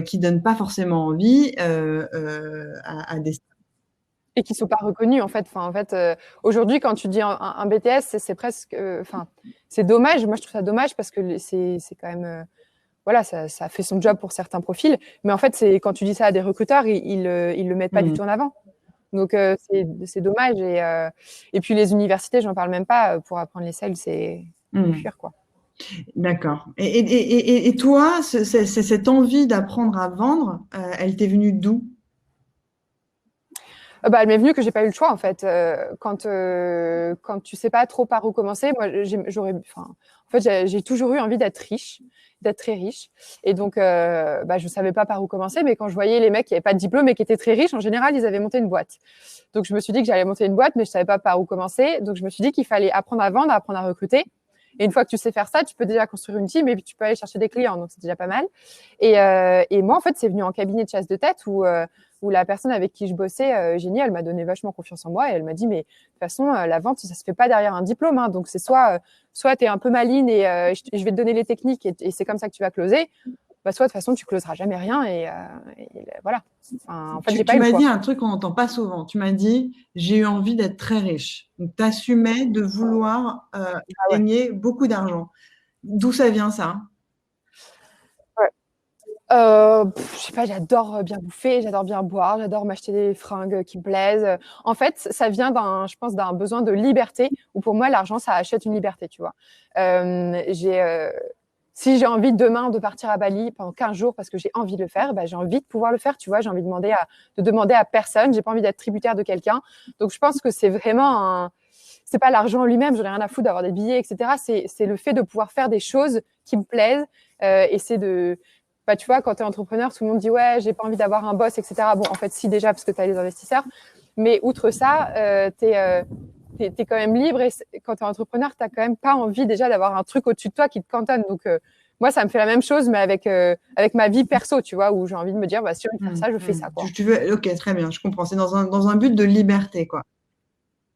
qui donnent pas forcément envie à des. Et qui sont pas reconnus en fait. Enfin, en fait, aujourd'hui, quand tu dis un BTS, c'est presque, enfin, c'est dommage. Moi, je trouve ça dommage parce que c'est quand même, voilà, ça fait son job pour certains profils. Mais en fait, c'est quand tu dis ça à des recruteurs, ils le mettent pas du tout en avant. Donc c'est dommage. Et puis les universités, j'en parle même pas. Pour apprendre les sales, c'est fuir quoi. D'accord. Et toi, cette envie d'apprendre à vendre, elle t'est venue d'où? Elle m'est venue que j'ai pas eu le choix en fait. Quand tu sais pas trop par où commencer, moi en fait j'ai toujours eu envie d'être riche, d'être très riche. Et donc je savais pas par où commencer, mais quand je voyais les mecs qui avaient pas de diplôme et qui étaient très riches, en général ils avaient monté une boîte. Donc je me suis dit que j'allais monter une boîte, mais je savais pas par où commencer. Donc je me suis dit qu'il fallait apprendre à vendre, apprendre à recruter. Et une fois que tu sais faire ça, tu peux déjà construire une team et puis tu peux aller chercher des clients. Donc c'est déjà pas mal. Et moi en fait c'est venu en cabinet de chasse de tête où la personne avec qui je bossais, Génie, elle m'a donné vachement confiance en moi et elle m'a dit mais de toute façon la vente ça se fait pas derrière un diplôme, hein, donc c'est soit tu es un peu maline et je vais te donner les techniques et c'est comme ça que tu vas closer, soit de toute façon tu closeras jamais rien et voilà. Enfin, en fait j'ai pas Tu eu le m'as choix. dit un truc qu'on n'entend pas souvent. Tu m'as dit j'ai eu envie d'être très riche. Donc tu assumais de vouloir Ouais. gagner beaucoup d'argent. D'où ça vient ça? Je sais pas, j'adore bien bouffer, j'adore bien boire, j'adore m'acheter des fringues qui me plaisent. En fait, ça vient je pense, d'un besoin de liberté où pour moi, l'argent, ça achète une liberté, tu vois. Si j'ai envie demain de partir à Bali pendant 15 jours parce que j'ai envie de le faire, j'ai envie de pouvoir le faire, tu vois. J'ai envie de demander à personne. J'ai pas envie d'être tributaire de quelqu'un. Donc, je pense que c'est vraiment c'est pas l'argent lui-même, j'en ai rien à foutre d'avoir des billets, etc. C'est le fait de pouvoir faire des choses qui me plaisent et c'est tu vois, quand tu es entrepreneur, tout le monde dit ouais, j'ai pas envie d'avoir un boss, etc. Bon, en fait, si déjà, parce que tu as les investisseurs. Mais outre ça, tu es quand même libre et quand tu es entrepreneur, tu n'as quand même pas envie déjà d'avoir un truc au-dessus de toi qui te cantonne. Donc, moi, ça me fait la même chose, mais avec ma vie perso, tu vois, où j'ai envie de me dire, si j'ai envie de faire ça, je fais ça. Quoi. Tu veux... Ok, très bien, je comprends. C'est dans un but de liberté, quoi.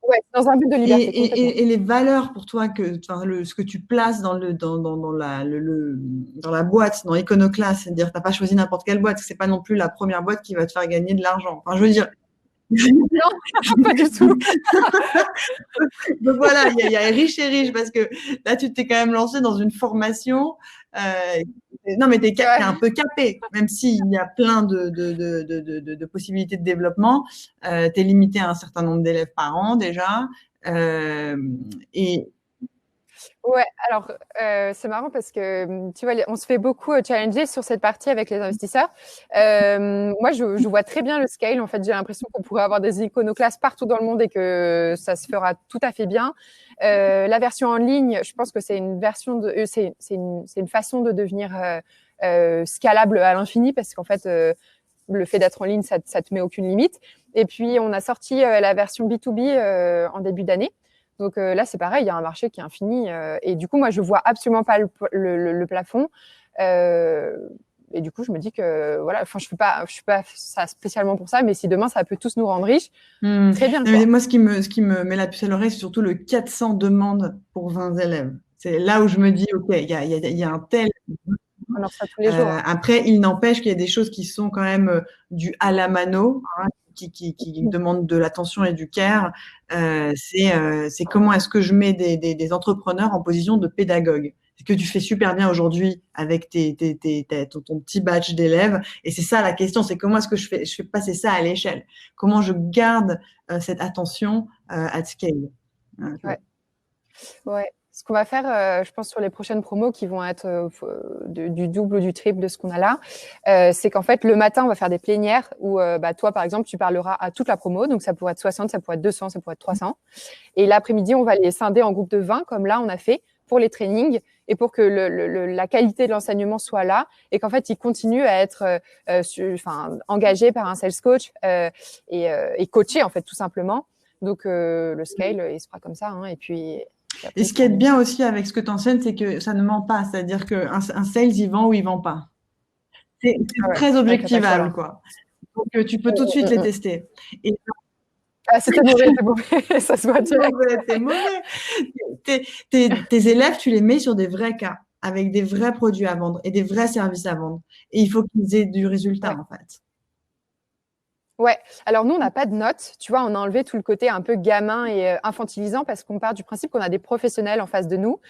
Ouais, dans un but de liberté, complètement. Et les valeurs pour toi, ce que tu places dans la boîte, dans Iconoclast, c'est-à-dire que tu n'as pas choisi n'importe quelle boîte, ce n'est pas non plus la première boîte qui va te faire gagner de l'argent. Enfin, je veux dire. Non, pas du tout. Donc voilà, il y a riche et riche parce que là, tu t'es quand même lancé dans une formation. Non, mais tu es un peu capé, même s'il y a plein de possibilités de développement. Tu es limité à un certain nombre d'élèves par an déjà. Ouais, alors c'est marrant parce que tu vois, on se fait beaucoup challenger sur cette partie avec les investisseurs. Moi, je vois très bien le scale. En fait, j'ai l'impression qu'on pourrait avoir des iconoclastes partout dans le monde et que ça se fera tout à fait bien. La version en ligne, je pense que c'est une version c'est une façon de devenir scalable à l'infini parce qu'en fait, le fait d'être en ligne, ça te met aucune limite. Et puis, on a sorti la version B2B en début d'année. Donc là, c'est pareil, il y a un marché qui est infini. Et du coup, moi, je vois absolument pas le plafond. Et du coup, je me dis que voilà, enfin, je suis pas ça spécialement pour ça, mais si demain ça peut tous nous rendre riches, très bien. Mais moi, ce qui me met la puce à l'oreille, c'est surtout le 400 demandes pour 20 élèves. C'est là où je me dis, ok, il y a un tel. Alors ça tous les jours. Après, il n'empêche qu'il y a des choses qui sont quand même du à la mano, hein, qui demandent de l'attention et du care. C'est comment est-ce que je mets des entrepreneurs en position de pédagogue. Ce que tu fais super bien aujourd'hui avec ton petit batch d'élèves. Et c'est ça la question, c'est comment est-ce que je fais passer ça à l'échelle. Comment je garde cette attention at scale. Ouais. Ce qu'on va faire, je pense, sur les prochaines promos qui vont être du double ou du triple de ce qu'on a là, c'est qu'en fait, le matin, on va faire des plénières où toi, par exemple, tu parleras à toute la promo. Donc, ça pourrait être 60, ça pourrait être 200, ça pourrait être 300. Et l'après-midi, on va les scinder en groupes de 20, comme là, on a fait pour les trainings et pour que la qualité de l'enseignement soit là et qu'en fait, ils continuent à être engagés par un sales coach et coachés, en fait, tout simplement. Donc, le scale, il se fera comme ça. Hein, et puis après, Et ce qui est bien aussi avec ce que tu enseignes, c'est que ça ne ment pas. C'est-à-dire qu'un sales, il vend ou il vend pas. C'est très objectivable, quoi. Donc, tu peux tout de suite les tester. Et c'était mauvais, c'est mauvais. Ça se voit direct. T'es mauvais. Tes élèves, tu les mets sur des vrais cas, avec des vrais produits à vendre et des vrais services à vendre. Et il faut qu'ils aient du résultat, en fait. Ouais, alors nous, on n'a pas de notes. Tu vois, on a enlevé tout le côté un peu gamin et infantilisant parce qu'on part du principe qu'on a des professionnels en face de nous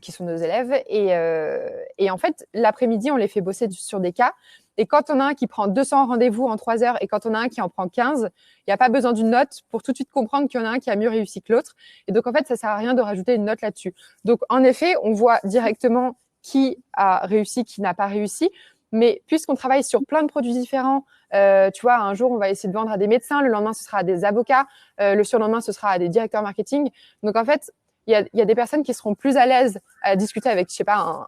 qui sont nos élèves. Et en fait, l'après-midi, on les fait bosser sur des cas. Et quand on a un qui prend 200 rendez-vous en 3 heures et quand on a un qui en prend 15, il n'y a pas besoin d'une note pour tout de suite comprendre qu'il y en a un qui a mieux réussi que l'autre. Et donc, en fait, ça sert à rien de rajouter une note là-dessus. Donc, en effet, on voit directement qui a réussi, qui n'a pas réussi. Mais puisqu'on travaille sur plein de produits différents, tu vois, un jour, on va essayer de vendre à des médecins, le lendemain, ce sera à des avocats, le surlendemain, ce sera à des directeurs marketing. Donc, en fait, il y a des personnes qui seront plus à l'aise à discuter avec, je sais pas,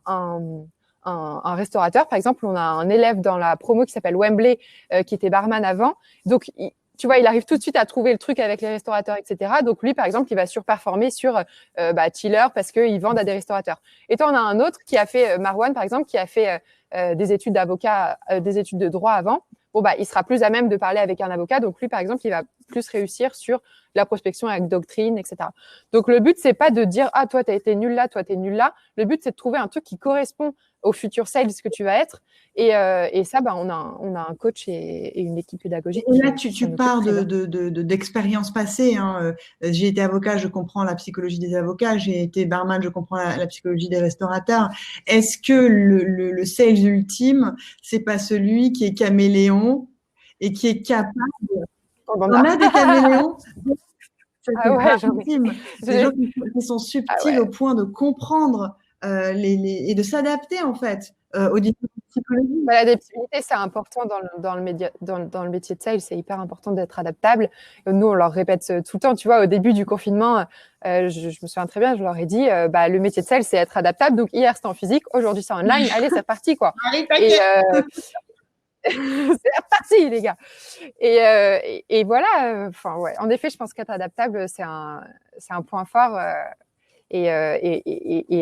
un restaurateur. Par exemple, on a un élève dans la promo qui s'appelle Wembley, qui était barman avant. Donc, tu vois, il arrive tout de suite à trouver le truc avec les restaurateurs, etc. Donc, lui, par exemple, il va surperformer sur Tiller parce qu'ils vendent à des restaurateurs. Et toi, on a un autre qui a fait, Marwan, par exemple, qui a fait des études d'avocat, des études de droit avant. Bon, il sera plus à même de parler avec un avocat. Donc, lui, par exemple, il va plus réussir sur la prospection avec doctrine, etc. Donc, le but, c'est pas de dire, ah, toi, t'as été nul là, toi, t'es nul là. Le but, c'est de trouver un truc qui correspond au futur sales que tu vas être. Et ça, on a un coach et une équipe pédagogique. Et là, tu pars d'expériences passées. Hein. J'ai été avocat, je comprends la psychologie des avocats. J'ai été barman, je comprends la psychologie des restaurateurs. Est-ce que le sales ultime, c'est pas celui qui est caméléon et qui est capable… On a des caméléons. Ah ouais, j'en ai. Des gens qui sont subtils au point de comprendre et de s'adapter en fait aux différentes psychologies. L'adaptabilité, c'est important dans le métier de sales, c'est hyper important d'être adaptable. Nous, on leur répète tout le temps, tu vois, au début du confinement, je me souviens très bien, je leur ai dit, le métier de sales, c'est être adaptable. Donc, hier, c'était en physique, aujourd'hui, c'est en online. Allez, c'est reparti, quoi. Et c'est reparti, les gars. Et voilà, en effet, je pense qu'être adaptable, c'est un point fort. Et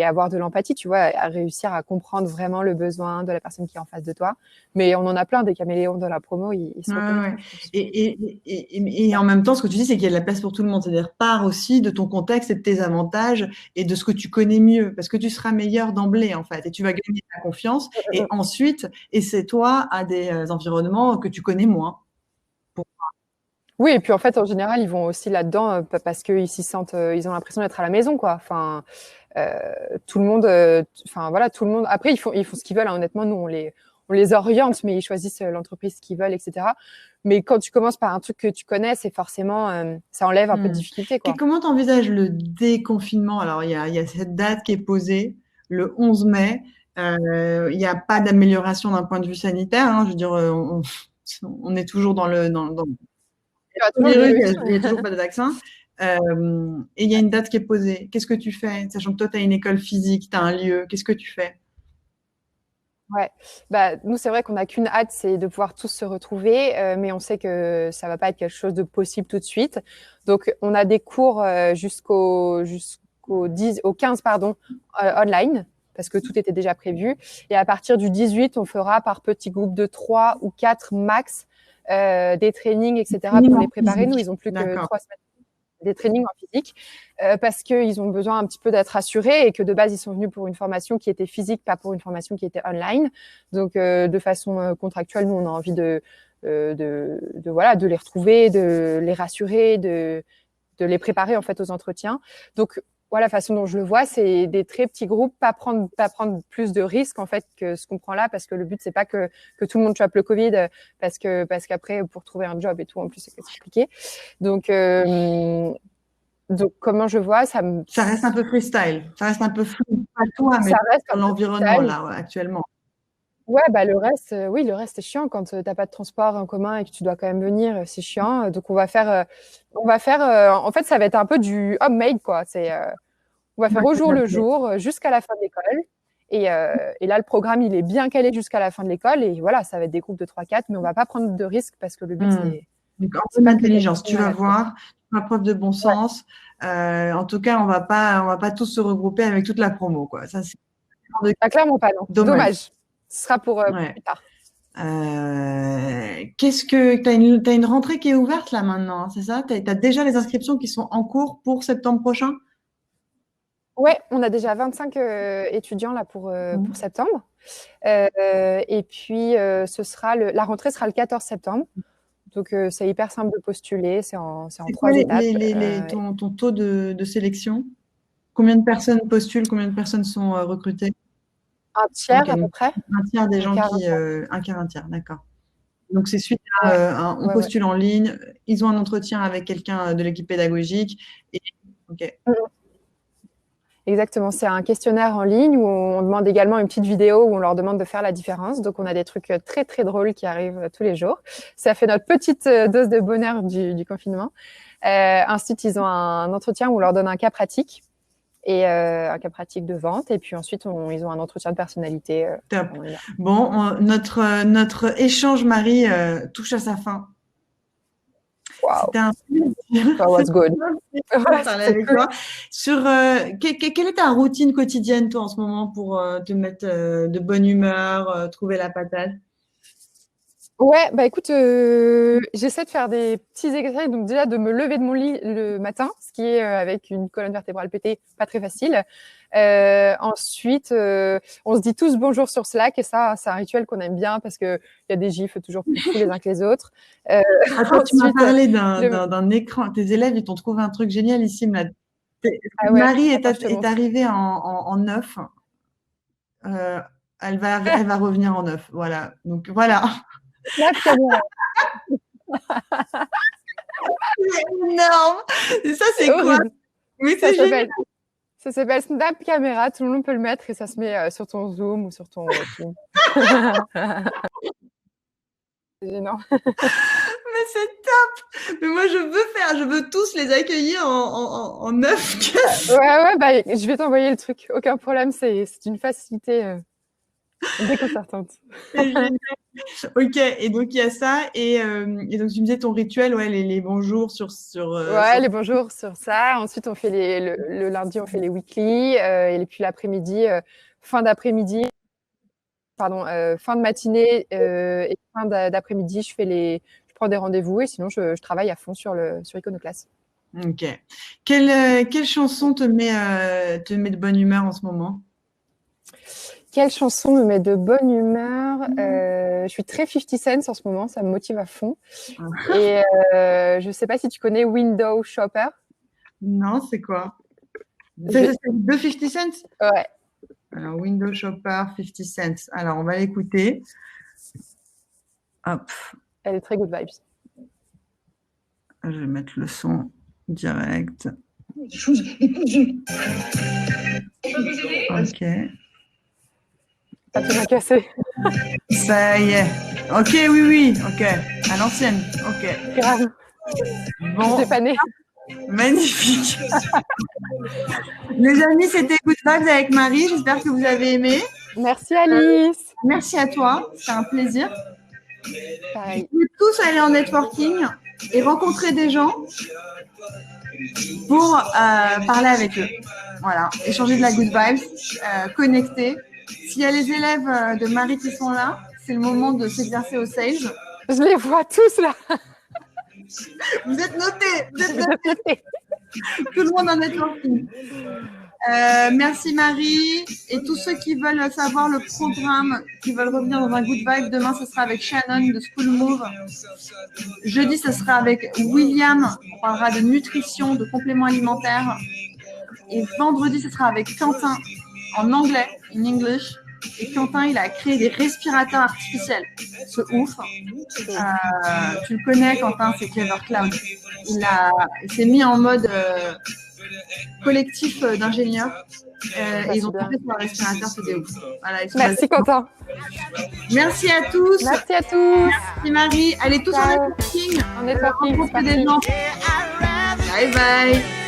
avoir de l'empathie, tu vois, à réussir à comprendre vraiment le besoin de la personne qui est en face de toi. Mais on en a plein des caméléons dans la promo, ils se reconnaissent. Et en même temps, ce que tu dis, c'est qu'il y a de la place pour tout le monde. C'est-à-dire, pars aussi de ton contexte et de tes avantages et de ce que tu connais mieux, parce que tu seras meilleur d'emblée, en fait, et tu vas gagner ta confiance. Et ensuite, essaie-toi à des environnements que tu connais moins. Oui, et puis en fait, en général, ils vont aussi là-dedans parce qu'ils s'y sentent, ils ont l'impression d'être à la maison, quoi. Enfin, tout le monde, voilà, tout le monde. Après, ils font ce qu'ils veulent. Hein. Honnêtement, nous, on les oriente, mais ils choisissent l'entreprise qu'ils veulent, etc. Mais quand tu commences par un truc que tu connais, c'est forcément, ça enlève un peu de difficulté, quoi. Et comment tu envisages le déconfinement? Alors, il y a cette date qui est posée, le 11 mai. Il n'y a pas d'amélioration d'un point de vue sanitaire. Hein. Je veux dire, on est toujours dans le il n'y a toujours pas de vaccin. Et il y a une date qui est posée. Qu'est-ce que tu fais? Sachant que toi, tu as une école physique, tu as un lieu. Qu'est-ce que tu fais? Ouais, nous, c'est vrai qu'on n'a qu'une hâte, c'est de pouvoir tous se retrouver, mais on sait que ça va pas être quelque chose de possible tout de suite. Donc, on a des cours jusqu'au 15, pardon, online, parce que tout était déjà prévu. Et à partir du 18, on fera par petits groupes de 3 ou 4 max des trainings, etc. pour les préparer. Nous, ils ont plus que 3 semaines des trainings en physique parce qu'ils ont besoin un petit peu d'être assurés et que de base, ils sont venus pour une formation qui était physique, pas pour une formation qui était online. Donc, de façon contractuelle, nous, on a envie de les retrouver, de les rassurer, de les préparer en fait aux entretiens. Donc, voilà, la façon dont je le vois, c'est des très petits groupes, pas prendre plus de risques en fait que ce qu'on prend là, parce que le but c'est pas que tout le monde chope le Covid, parce qu'après pour trouver un job et tout en plus c'est compliqué. Donc Donc, comment je vois, Ça reste un peu freestyle. Ça reste un peu flou. Pas toi, mais ça reste dans un peu l'environnement, freestyle. là, ouais, actuellement. Ouais, bah le reste, oui, le reste c'est chiant quand tu n'as pas de transport en commun et que tu dois quand même venir, c'est chiant. Donc en fait, ça va être un peu du homemade quoi. On va faire au jour le jour jusqu'à la fin de l'école. Et là, le programme, il est bien calé jusqu'à la fin de l'école. Et voilà, ça va être des groupes de 3-4, mais on va pas prendre de risques parce que le but, Donc, en c'est bonne pas que les intelligence, tu personnes vas arrêtent, quoi. voir, tu feras preuve de bon sens. En tout cas, on va pas tous se regrouper avec toute la promo, quoi. Ça, c'est Ah, clairement pas, non. dommage. Dommage. Ce sera pour Ouais. plus tard. Qu'est-ce que t'as une rentrée qui est ouverte là maintenant, c'est ça? T'as déjà les inscriptions qui sont en cours pour septembre prochain? Ouais, on a déjà 25 étudiants là pour septembre. Et puis, la rentrée sera le 14 septembre. Donc, c'est hyper simple de postuler. C'est en C'est 3 quoi étapes. ton taux de sélection? Combien de personnes postulent? Combien de personnes sont recrutées? Un tiers Ok, à peu donc près. un tiers des Un gens quart, un qui. tiers. Un quart, un tiers, d'accord. Donc, c'est suite à Ouais, on ouais. postule en ligne, ils ont un entretien avec quelqu'un de l'équipe pédagogique. Ok. Exactement. C'est un questionnaire en ligne où on demande également une petite vidéo où on leur demande de faire la différence. Donc, on a des trucs très, très drôles qui arrivent tous les jours. Ça fait notre petite dose de bonheur du confinement. Ensuite, ils ont un entretien où on leur donne un cas pratique. Et un cas pratique de vente. Et puis ensuite, ils ont un entretien de personnalité. Top. Bon, notre échange, Marie, touche à sa fin. Wow. C'était un plaisir. That was good. De parler avec toi. Sur quelle est ta routine quotidienne, toi, en ce moment, pour te mettre de bonne humeur, trouver la patate? Ouais, bah écoute, j'essaie de faire des petits exercices. Donc déjà, de me lever de mon lit le matin, ce qui est avec une colonne vertébrale pétée, pas très facile. Ensuite, on se dit tous bonjour sur Slack et ça, c'est un rituel qu'on aime bien parce qu'il y a des gifs toujours plus fous les uns que les autres. Attends, tu m'as ensuite, parlé d'un écran. Tes élèves, ils t'ont trouvé un truc génialissime là. Ah ouais, Marie attends, je te est montre. arrivée en neuf. Elle va revenir en neuf. Voilà. Donc voilà. Snap caméra. C'est énorme. Et ça, c'est quoi? Horrible. Mais Ça c'est génial. s'appelle Snap Caméra, tout le monde peut le mettre et ça se met sur ton Zoom ou sur ton Teams. C'est gênant. Mais c'est top. Mais moi, je veux tous les accueillir en neuf. Ouais, bah, je vais t'envoyer le truc. Aucun problème, c'est une facilité déconcertante. Ok, et donc il y a ça. Et donc tu me disais ton rituel, ouais, les bonjours Ouais, les bonjours sur ça. Ensuite, on fait le lundi, on fait les weekly. Et puis l'après-midi, fin d'après-midi, pardon, fin de matinée et fin d'après-midi, je prends des rendez-vous et sinon, je travaille à fond sur Iconoclast. Ok. Quelle chanson te met de bonne humeur en ce moment? Quelle chanson me met de bonne humeur? Je suis très 50 Cent en ce moment, ça me motive à fond. Et je ne sais pas si tu connais Window Shopper. Non, c'est quoi? C'est de 50 Cent? Ouais. Alors, Window Shopper, 50 Cent. Alors, on va l'écouter. Hop. Elle est très good vibes. Je vais mettre le son direct. Ok. Pas tout bien cassé. Ça y est. Ok, oui. Ok. À l'ancienne. Ok. Grave. Bon. J'étais pas née. Magnifique. Les amis, c'était Good Vibes avec Marie. J'espère que vous avez aimé. Merci Alice. Merci à toi. C'était un plaisir. Pareil. Vous pouvez tous aller en networking et rencontrer des gens pour parler avec eux. Voilà, échanger de la good vibes, connecter. S'il y a les élèves de Marie qui sont là, c'est le moment de s'exercer au sales. Je les vois tous là. Vous êtes notés. Tout le monde en networking. Merci Marie. Et tous ceux qui veulent savoir le programme, qui veulent revenir dans un good vibe, demain ce sera avec Shannon de School Move. Jeudi ce sera avec William. On parlera de nutrition, de compléments alimentaires. Et vendredi ce sera avec Quentin en anglais, in English. Et Quentin, il a créé des respirateurs artificiels. C'est ouf. Tu le connais, Quentin, c'est Clever Cloud. Il s'est mis en mode collectif d'ingénieurs. Et ils ont fait sur un respirateur, c'est des ouf. Voilà, Merci, Quentin. Merci à tous. Merci à tous. Merci Marie. Allez tous en networking. En networking. Rencontrez des gens. Bye bye.